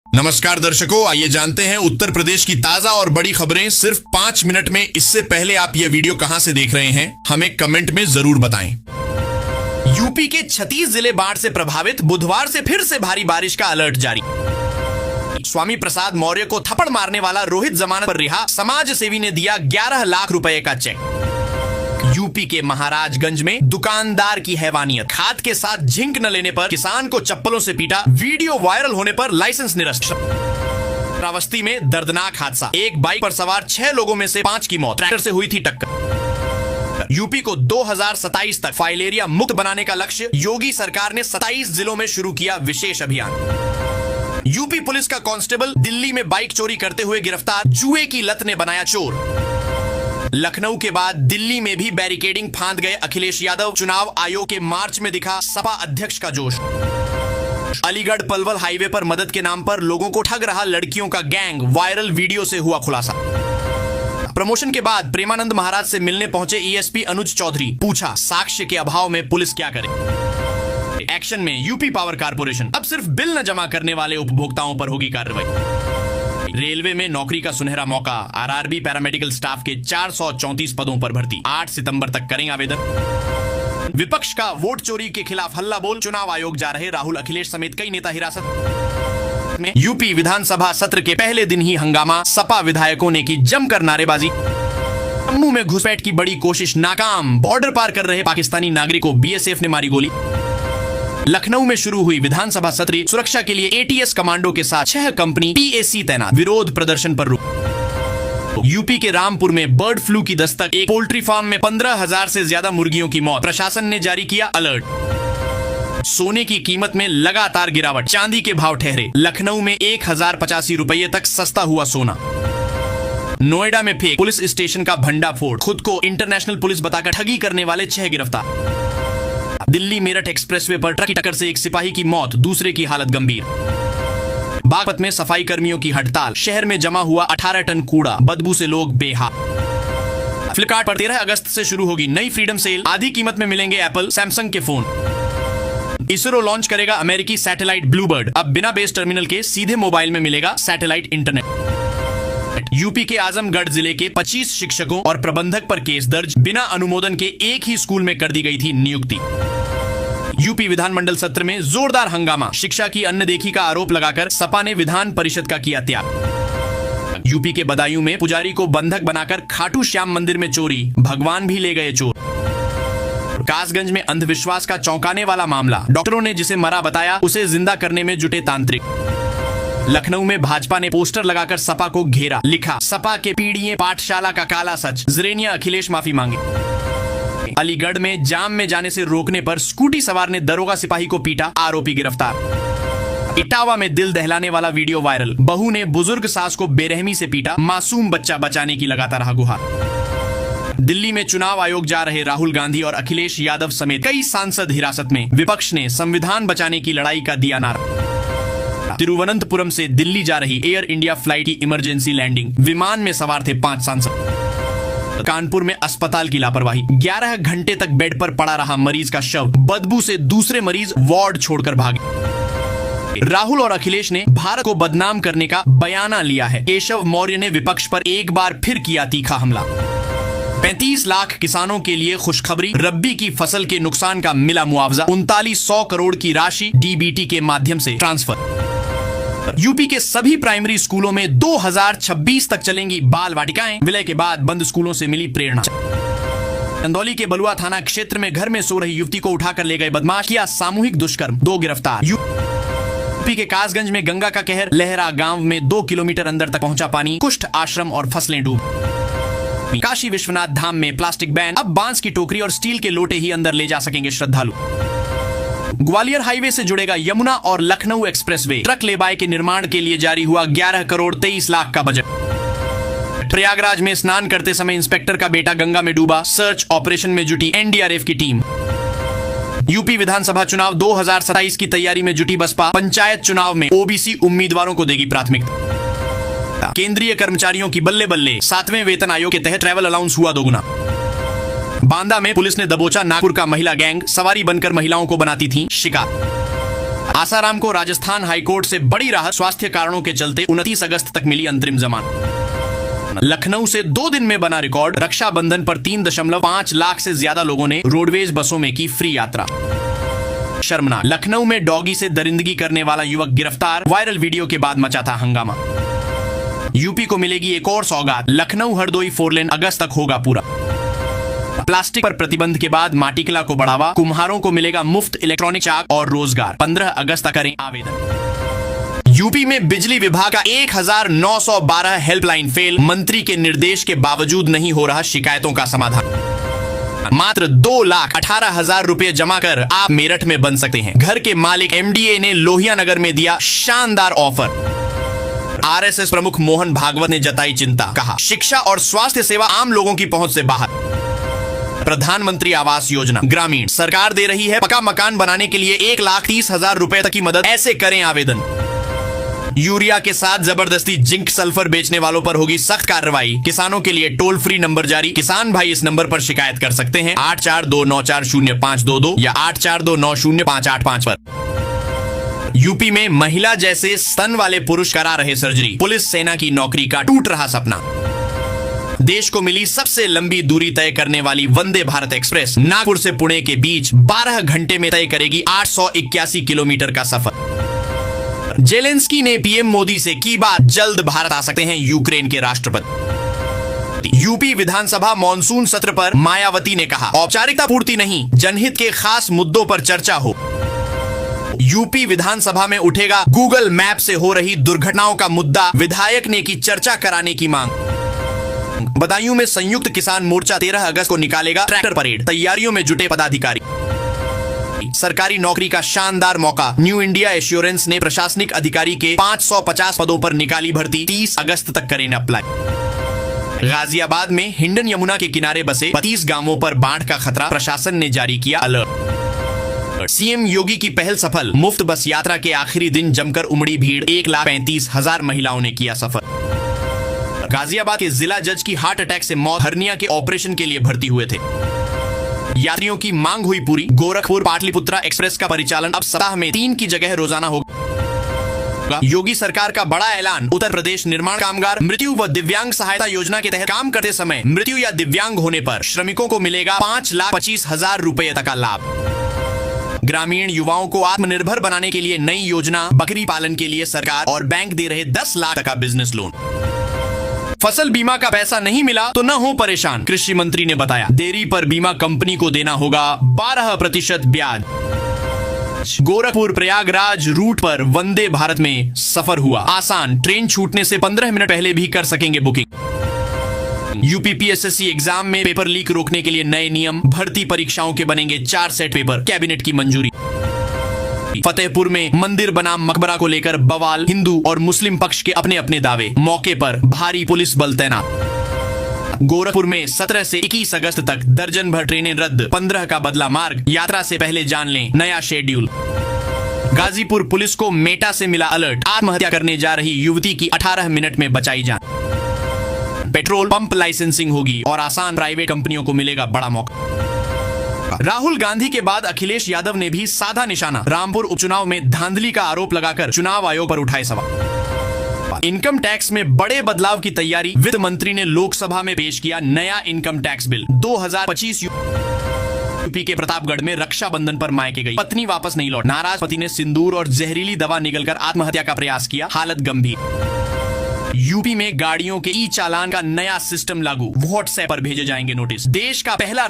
नमस्कार दर्शकों, आइए जानते हैं उत्तर प्रदेश की ताजा और बड़ी खबरें सिर्फ 5 मिनट में। इससे पहले आप यह वीडियो कहां से देख रहे हैं, हमें कमेंट में जरूर बताएं। यूपी के 36 जिले बाढ़ से प्रभावित, बुधवार से फिर से भारी बारिश का अलर्ट जारी। स्वामी प्रसाद मौर्य को थप्पड़ मारने वाला रोहित जमानत पर रिहा, समाज सेवी ने दिया 11 लाख रुपए का चेक। यूपी के महाराजगंज में दुकानदार की हैवानियत, खाद के साथ झिंक न लेने पर किसान को चप्पलों से पीटा, वीडियो वायरल होने पर लाइसेंस निरस्त। श्रावस्ती में दर्दनाक हादसा, एक बाइक पर सवार 6 लोगों में से 5 की मौत, ट्रैक्टर से हुई थी टक्कर। यूपी को 2027 तक फाइलेरिया मुक्त बनाने का लक्ष्य, योगी सरकार ने 27 जिलों में शुरू किया विशेष अभियान। यूपी पुलिस का कांस्टेबल दिल्ली में बाइक चोरी करते हुए गिरफ्तार, जुए की लत ने बनाया चोर। लखनऊ के बाद दिल्ली में भी बैरिकेडिंग फांद गए अखिलेश यादव, चुनाव आयोग के मार्च में दिखा सपा अध्यक्ष का जोश। अलीगढ़ पलवल हाईवे पर मदद के नाम पर लोगों को ठग रहा लड़कियों का गैंग, वायरल वीडियो से हुआ खुलासा। प्रमोशन के बाद प्रेमानंद महाराज से मिलने पहुंचे ईएसपी अनुज चौधरी, पूछा साक्ष्य के अभाव में पुलिस क्या करे। एक्शन में यूपी पावर कारपोरेशन, अब सिर्फ बिल न जमा करने वाले उपभोक्ताओं पर होगी कार्रवाई। रेलवे में नौकरी का सुनहरा मौका, आरआरबी पैरामेडिकल स्टाफ के 434 पदों पर भर्ती, 8 सितंबर तक करेंगे आवेदन। विपक्ष का वोट चोरी के खिलाफ हल्ला बोल, चुनाव आयोग जा रहे राहुल अखिलेश समेत कई नेता हिरासत में। यूपी विधानसभा सत्र के पहले दिन ही हंगामा, सपा विधायकों ने की जमकर नारेबाजी। जम्मू में घुसपैठ की बड़ी कोशिश नाकाम, बॉर्डर पार कर रहे पाकिस्तानी नागरिक को बीएसएफ ने मारी गोली। लखनऊ में शुरू हुई विधानसभा सत्र, सुरक्षा के लिए एटीएस कमांडो के साथ 6 कंपनी पीएसी तैनात, विरोध प्रदर्शन पर रोक। यूपी के रामपुर में बर्ड फ्लू की दस्तक, एक पोल्ट्री फार्म में 15,000 से ज्यादा मुर्गियों की मौत, प्रशासन ने जारी किया अलर्ट। सोने की कीमत में लगातार गिरावट, चांदी के भाव ठहरे, लखनऊ में 1085 रुपये तक सस्ता हुआ सोना। नोएडा में फेक पुलिस स्टेशन का भंडाफोड़, खुद को इंटरनेशनल पुलिस बताकर ठगी करने वाले 6 गिरफ्तार। दिल्ली मेरठ एक्सप्रेसवे पर ट्रक की टक्कर से एक सिपाही की मौत, दूसरे की हालत गंभीर। बागपत में सफाई कर्मियों की हड़ताल, शहर में जमा हुआ 18 टन कूड़ा, बदबू से लोग बेहाल। फ्लिपकार्ट पर 13 अगस्त से शुरू होगी नई फ्रीडम सेल, आधी कीमत में मिलेंगे एप्पल सैमसंग के फोन। इसरो लॉन्च करेगा अमेरिकी सैटेलाइट ब्लूबर्ड, अब बिना बेस टर्मिनल के सीधे मोबाइल में मिलेगा सैटेलाइट इंटरनेट। यूपी के आजमगढ़ जिले के 25 शिक्षकों और प्रबंधक पर केस दर्ज, बिना अनुमोदन के एक ही स्कूल में कर दी गई थी नियुक्ति। यूपी विधानमंडल सत्र में जोरदार हंगामा, शिक्षा की अनदेखी का आरोप लगाकर सपा ने विधान परिषद का किया त्याग। यूपी के बदायूं में पुजारी को बंधक बनाकर खाटू श्याम मंदिर में चोरी, भगवान भी ले गए चोर। कासगंज में अंधविश्वास का चौंकाने वाला मामला, डॉक्टरों ने जिसे मरा बताया उसे जिंदा करने में जुटे तांत्रिक। लखनऊ में भाजपा ने पोस्टर लगाकर सपा को घेरा, लिखा सपा के पीढ़िए पाठशाला का काला सच, जरेनिया अखिलेश माफी मांगे। अलीगढ़ में जाम में जाने से रोकने पर स्कूटी सवार ने दरोगा सिपाही को पीटा, आरोपी गिरफ्तार। इटावा में दिल दहलाने वाला वीडियो वायरल, बहू ने बुजुर्ग सास को बेरहमी से पीटा, मासूम बच्चा बचाने की लगातार रहा गुहार। दिल्ली में चुनाव आयोग जा रहे राहुल गांधी और अखिलेश यादव समेत कई सांसद हिरासत में, विपक्ष ने संविधान बचाने की लड़ाई का दिया नारा। तिरुवनंतपुरम से दिल्ली जा रही एयर इंडिया फ्लाइट की इमरजेंसी लैंडिंग, विमान में सवार थे 5 सांसद। कानपुर में अस्पताल की लापरवाही, 11 घंटे तक बेड पर पड़ा रहा मरीज का शव, बदबू से दूसरे मरीज वार्ड छोड़कर भागे। राहुल और अखिलेश ने भारत को बदनाम करने का बयाना लिया है, केशव मौर्य ने विपक्ष पर एक बार फिर किया तीखा हमला। 35 लाख किसानों के लिए खुशखबरी, रब्बी की फसल के नुकसान का मिला मुआवजा, 3900 करोड़ की राशि डीबीटी के माध्यम से ट्रांसफर। यूपी के सभी प्राइमरी स्कूलों में 2026 तक चलेंगी बाल वाटिकाएं, विलय के बाद बंद स्कूलों से मिली प्रेरणा। चंदौली के बलुआ थाना क्षेत्र में घर में सो रही युवती को उठाकर ले गए बदमाश, किया सामूहिक दुष्कर्म, 2 गिरफ्तार। यूपी के कासगंज में गंगा का कहर, लहरा गांव में 2 किलोमीटर अंदर तक पहुंचा पानी, कुष्ठ आश्रम और फसलें डूब। काशी विश्वनाथ धाम में प्लास्टिक बैन, अब बांस की टोकरी और स्टील के लोटे ही अंदर ले जा सकेंगे श्रद्धालु। ग्वालियर हाईवे से जुड़ेगा यमुना और लखनऊ एक्सप्रेसवे, ट्रक लेबाई के निर्माण के लिए जारी हुआ 11 करोड़ 23 लाख का बजट। प्रयागराज में स्नान करते समय इंस्पेक्टर का बेटा गंगा में डूबा, सर्च ऑपरेशन में जुटी एनडीआरएफ की टीम। यूपी विधानसभा चुनाव 2027 की तैयारी में जुटी बसपा, पंचायत चुनाव में ओबीसी उम्मीदवारों को देगी प्राथमिकता। केंद्रीय कर्मचारियों की बल्ले बल्ले, 7वें वेतन आयोग के तहत ट्रैवल अलाउंस हुआ दोगुना। बांदा में पुलिस ने दबोचा नागपुर का महिला गैंग, सवारी बनकर महिलाओं को बनाती थी शिकार। आसाराम को राजस्थान हाईकोर्ट से बड़ी राहत, स्वास्थ्य कारणों के चलते 29 अगस्त तक मिली अंतरिम जमानत। लखनऊ से 2 दिन में बना रिकॉर्ड, रक्षाबंधन पर 3.5 लाख से ज्यादा लोगों ने रोडवेज बसों में की फ्री यात्रा। शर्मनाक, लखनऊ में डॉगी से दरिंदगी करने वाला युवक गिरफ्तार, वायरल वीडियो के बाद मचा था हंगामा। यूपी को मिलेगी एक और सौगात, लखनऊ हरदोई 4 लेन अगस्त तक होगा पूरा। प्लास्टिक पर प्रतिबंध के बाद माटीकला को बढ़ावा, कुम्हारों को मिलेगा मुफ्त इलेक्ट्रॉनिक चाक और रोजगार, 15 अगस्त तक करें आवेदन। यूपी में बिजली विभाग का 1912 हेल्पलाइन फेल, मंत्री के निर्देश के बावजूद नहीं हो रहा शिकायतों का समाधान। मात्र 2,18,000 रुपए जमा कर आप मेरठ में बन सकते हैं। घर के मालिक एमडीए ने लोहिया नगर में दिया शानदार ऑफर। आरएसएस प्रमुख मोहन भागवत ने जताई चिंता, कहा शिक्षा और स्वास्थ्य सेवा आम लोगों की पहुंच से बाहर। प्रधानमंत्री आवास योजना ग्रामीण, सरकार दे रही है पक्का मकान बनाने के लिए 1,30,000 रुपए तक की मदद, ऐसे करें आवेदन। यूरिया के साथ जबरदस्ती जिंक सल्फर बेचने वालों पर होगी सख्त कार्रवाई। किसानों के लिए टोल फ्री नंबर जारी, किसान भाई इस नंबर पर शिकायत कर सकते हैं 8429400522 या 84290585 पर। यूपी में महिला जैसे स्तन वाले पुरुष करा रहे सर्जरी, पुलिस सेना की नौकरी का टूट रहा सपना। देश को मिली सबसे लंबी दूरी तय करने वाली वंदे भारत एक्सप्रेस नागपुर से पुणे के बीच 12 घंटे में तय करेगी 881 किलोमीटर का सफर। जेलेंस्की ने पीएम मोदी से की बात, जल्द भारत आ सकते हैं यूक्रेन के राष्ट्रपति। यूपी विधानसभा मॉनसून सत्र पर मायावती ने कहा औपचारिकता पूर्ति नहीं, जनहित के खास मुद्दों पर चर्चा हो। यूपी विधानसभा में उठेगा गूगल मैप से हो रही दुर्घटनाओं का मुद्दा, विधायक ने की चर्चा कराने की मांग। बदायूं में संयुक्त किसान मोर्चा 13 अगस्त को निकालेगा ट्रैक्टर परेड, तैयारियों में जुटे पदाधिकारी। सरकारी नौकरी का शानदार मौका, न्यू इंडिया एश्योरेंस ने प्रशासनिक अधिकारी के 550 पदों पर निकाली भर्ती, 30 अगस्त तक करें अप्लाई। गाजियाबाद में हिंडन यमुना के किनारे बसे 32 गांवों पर बाढ़ का खतरा, प्रशासन ने जारी किया अलर्ट। सीएम योगी की पहल सफल, मुफ्त बस यात्रा के आखिरी दिन जमकर उमड़ी भीड़, 1,35,000 महिलाओं ने किया सफर। गाजियाबाद के जिला जज की हार्ट अटैक से मौत, हर्निया के ऑपरेशन के लिए भर्ती हुए थे। यात्रियों की मांग हुई पूरी, गोरखपुर पाटलिपुत्रा एक्सप्रेस का परिचालन अब सप्ताह में 3 की जगह रोजाना होगा। योगी सरकार का बड़ा ऐलान, उत्तर प्रदेश निर्माण कामगार मृत्यु व दिव्यांग सहायता योजना के तहत काम करते समय मृत्यु या दिव्यांग होने पर श्रमिकों को मिलेगा 5,25,000 रुपए तक का लाभ। ग्रामीण युवाओं को आत्मनिर्भर बनाने के लिए नई योजना, बकरी पालन के लिए सरकार और बैंक दे रहे 10 लाख तक का बिजनेस लोन। फसल बीमा का पैसा नहीं मिला तो न हो परेशान, कृषि मंत्री ने बताया देरी पर बीमा कंपनी को देना होगा 12% ब्याज। गोरखपुर प्रयागराज रूट पर वंदे भारत में सफर हुआ आसान, ट्रेन छूटने से 15 मिनट पहले भी कर सकेंगे बुकिंग। यूपीपीएसएससी एग्जाम में पेपर लीक रोकने के लिए नए नियम, भर्ती परीक्षाओं के बनेंगे 4 सेट पेपर, कैबिनेट की मंजूरी। फतेहपुर में मंदिर बनाम मकबरा को लेकर बवाल, हिंदू और मुस्लिम पक्ष के अपने अपने दावे, मौके पर भारी पुलिस बल तैनात। गोरखपुर में 17 से 21 अगस्त तक दर्जन भर ट्रेनें रद्द, 15 का बदला मार्ग, यात्रा से पहले जान लें नया शेड्यूल। गाजीपुर पुलिस को मेटा से मिला अलर्ट, आत्महत्या करने जा रही युवती की 18 मिनट में बचाई जान। पेट्रोल पंप लाइसेंसिंग होगी और आसान, प्राइवेट कंपनियों को मिलेगा बड़ा मौका। राहुल गांधी के बाद अखिलेश यादव ने भी साधा निशाना, रामपुर उपचुनाव में धांधली का आरोप लगाकर चुनाव आयोग पर उठाए सवाल। इनकम टैक्स में बड़े बदलाव की तैयारी, वित्त मंत्री ने लोकसभा में पेश किया नया इनकम टैक्स बिल 2025। यूपी के प्रतापगढ़ में रक्षाबंधन पर मायके गई पत्नी वापस नहीं लौट, नाराज पति ने सिंदूर और जहरीली दवा निगलकर आत्महत्या का प्रयास किया, हालत गंभीर। यूपी में गाड़ियों के ई चालान का नया सिस्टम लागू, व्हाट्सएप पर भेजे जाएंगे नोटिस। देश का पहला